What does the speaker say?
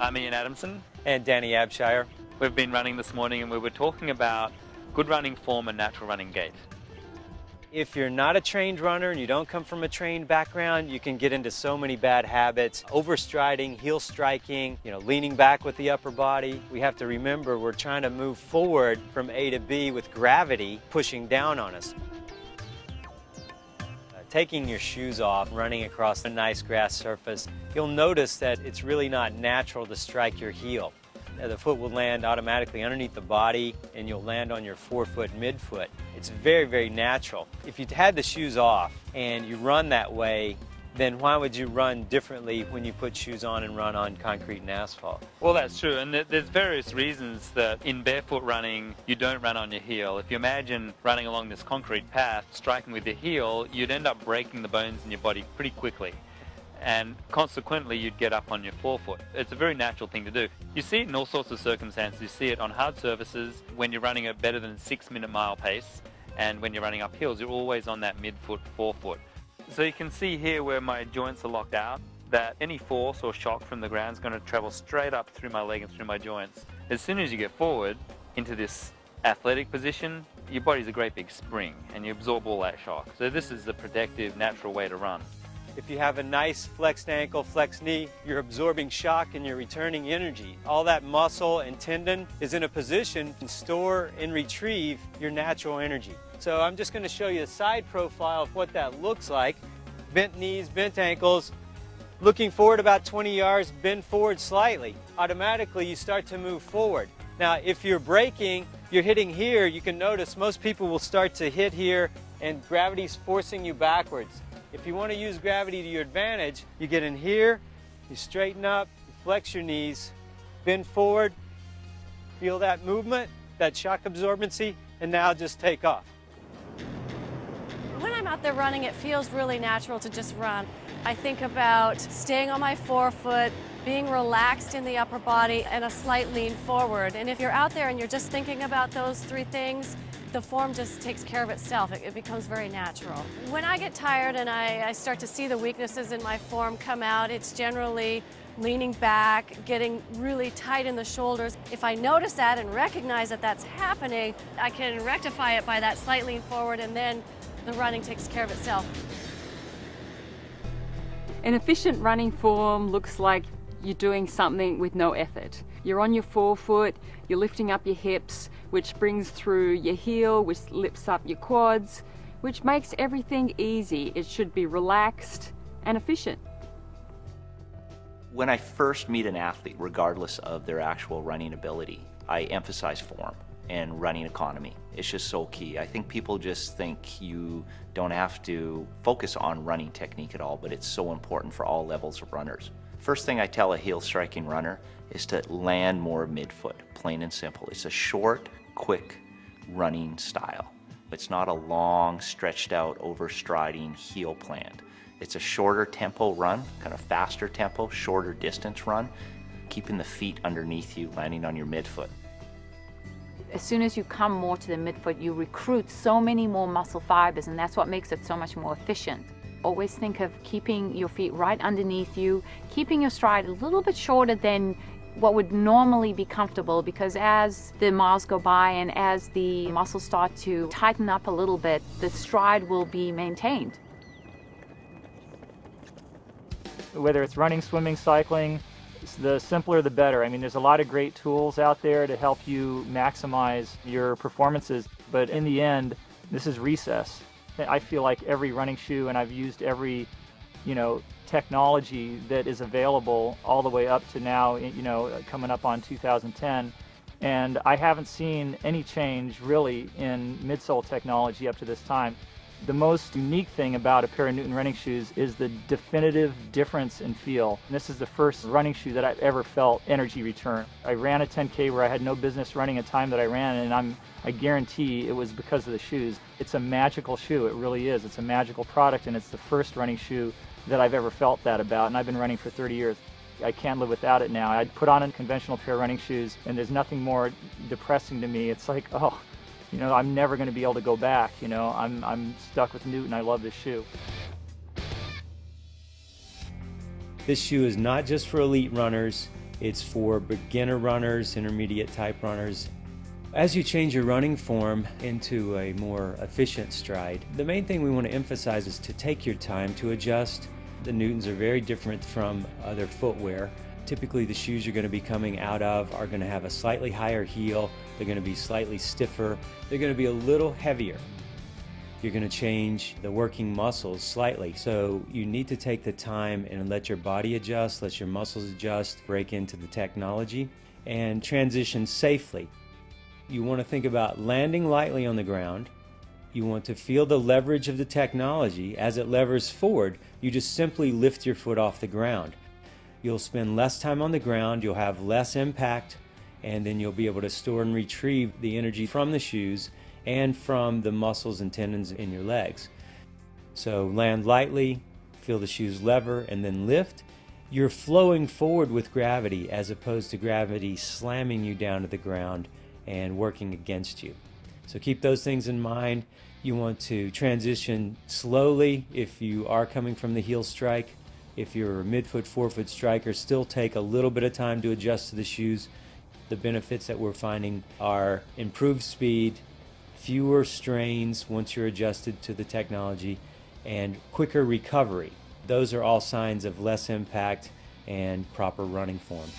I'm Ian Adamson. And Danny Abshire. We've been running this morning and we were talking about good running form and natural running gait. If you're not a trained runner and you don't come from a trained background, you can get into so many bad habits. Overstriding, heel striking, leaning back with the upper body. We have to remember we're trying to move forward from A to B with gravity pushing down on us. Taking your shoes off, running across a nice grass surface, you'll notice that it's really not natural to strike your heel. The foot will land automatically underneath the body and you'll land on your forefoot, midfoot. It's very, very natural. If you had the shoes off and you run that way, then why would you run differently when you put shoes on and run on concrete and asphalt? Well, that's true, and there's various reasons that in barefoot running you don't run on your heel. If you imagine running along this concrete path, striking with your heel, you'd end up breaking the bones in your body pretty quickly. And consequently you'd get up on your forefoot. It's a very natural thing to do. You see it in all sorts of circumstances. You see it on hard surfaces when you're running a better than 6-minute mile pace, and when you're running up hills you're always on that midfoot, forefoot. So you can see here where my joints are locked out that any force or shock from the ground is going to travel straight up through my leg and through my joints. As soon as you get forward into this athletic position, your body's a great big spring and you absorb all that shock. So this is the protective, natural way to run. If you have a nice flexed ankle, flexed knee, you're absorbing shock and you're returning energy. All that muscle and tendon is in a position to store and retrieve your natural energy. So I'm just going to show you a side profile of what that looks like. Bent knees, bent ankles, looking forward about 20 yards, bend forward slightly. Automatically you start to move forward. Now if you're braking, you're hitting here, you can notice most people will start to hit here and gravity's forcing you backwards. If you want to use gravity to your advantage, you get in here, you straighten up, you flex your knees, bend forward, feel that movement, that shock absorbency, and now just take off. When I'm out there running, it feels really natural to just run. I think about staying on my forefoot, being relaxed in the upper body, and a slight lean forward. And if you're out there and you're just thinking about those three things, the form just takes care of itself. It becomes very natural. When I get tired and I start to see the weaknesses in my form come out, it's generally leaning back, getting really tight in the shoulders. If I notice that and recognize that that's happening, I can rectify it by that slight lean forward, and then the running takes care of itself. An efficient running form looks like you're doing something with no effort. You're on your forefoot, you're lifting up your hips, which brings through your heel, which lifts up your quads, which makes everything easy. It should be relaxed and efficient. When I first meet an athlete, regardless of their actual running ability, I emphasize form and running economy. It's just so key. I think people just think you don't have to focus on running technique at all, but it's so important for all levels of runners. First thing I tell a heel striking runner is to land more midfoot, plain and simple. It's a short, quick running style. It's not a long, stretched out, overstriding heel plant. It's a shorter tempo run, kind of faster tempo, shorter distance run, keeping the feet underneath you, landing on your midfoot. As soon as you come more to the midfoot, you recruit so many more muscle fibers, and that's what makes it so much more efficient. Always think of keeping your feet right underneath you, keeping your stride a little bit shorter than what would normally be comfortable, because as the miles go by and as the muscles start to tighten up a little bit, the stride will be maintained. Whether it's running, swimming, cycling, the simpler the better. I mean, there's a lot of great tools out there to help you maximize your performances, but in the end, this is recess. I feel like every running shoe, and I've used every, technology that is available all the way up to now, coming up on 2010, and I haven't seen any change really in midsole technology up to this time. The most unique thing about a pair of Newton running shoes is the definitive difference in feel. And this is the first running shoe that I've ever felt energy return. I ran a 10K where I had no business running a time that I ran, and I guarantee it was because of the shoes. It's a magical shoe, it really is. It's a magical product, and it's the first running shoe that I've ever felt that about, and I've been running for 30 years. I can't live without it now. I'd put on a conventional pair of running shoes, and there's nothing more depressing to me. It's like, oh, I'm never going to be able to go back. I'm stuck with Newton. I love this shoe. This shoe is not just for elite runners. It's for beginner runners, intermediate type runners. As you change your running form into a more efficient stride, the main thing we want to emphasize is to take your time to adjust. The Newtons are very different from other footwear. Typically the shoes you're going to be coming out of are going to have a slightly higher heel, they're going to be slightly stiffer, they're going to be a little heavier. You're going to change the working muscles slightly, so you need to take the time and let your body adjust, let your muscles adjust, break into the technology, and transition safely. You want to think about landing lightly on the ground. You want to feel the leverage of the technology. As it levers forward, you just simply lift your foot off the ground. You'll spend less time on the ground, you'll have less impact, and then you'll be able to store and retrieve the energy from the shoes and from the muscles and tendons in your legs. So land lightly, feel the shoes lever, and then lift. You're flowing forward with gravity as opposed to gravity slamming you down to the ground and working against you. So keep those things in mind. You want to transition slowly if you are coming from the heel strike. If you're a midfoot, forefoot striker, still take a little bit of time to adjust to the shoes. The benefits that we're finding are improved speed, fewer strains once you're adjusted to the technology, and quicker recovery. Those are all signs of less impact and proper running form.